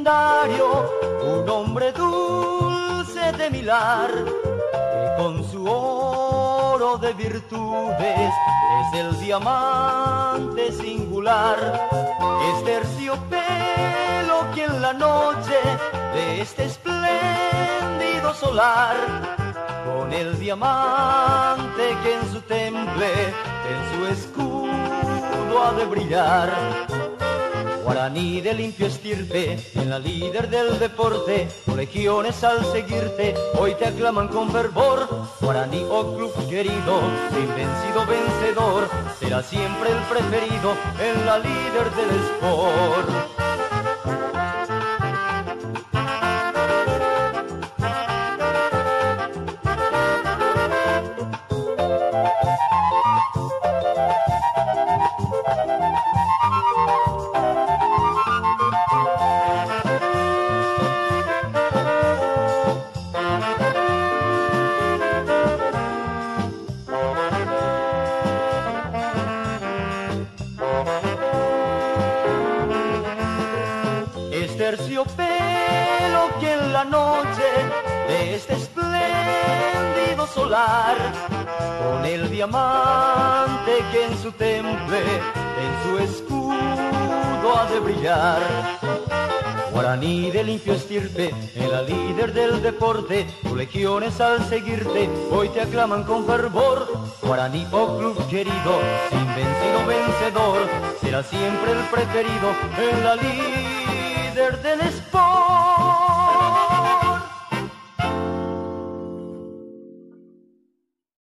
legendario, un hombre dulce de milar, que con su oro de virtudes es el diamante singular. Es terciopelo que en la noche de este espléndido solar, con el diamante que en su temple, en su escudo ha de brillar. Guaraní de limpio estirpe, en la líder del deporte, legiones al seguirte, hoy te aclaman con fervor. Guaraní, oh club querido, invencido vencedor, será siempre el preferido en la líder del sport. Es terciopelo que en la noche de este espléndido solar, con el diamante que en su temple, en su escudo ha de brillar. Guaraní de limpio estirpe, en la líder del deporte, tus legiones al seguirte, hoy te aclaman con fervor. Guaraní, oh club querido, invencido vencedor, será siempre el preferido en la líder del sport.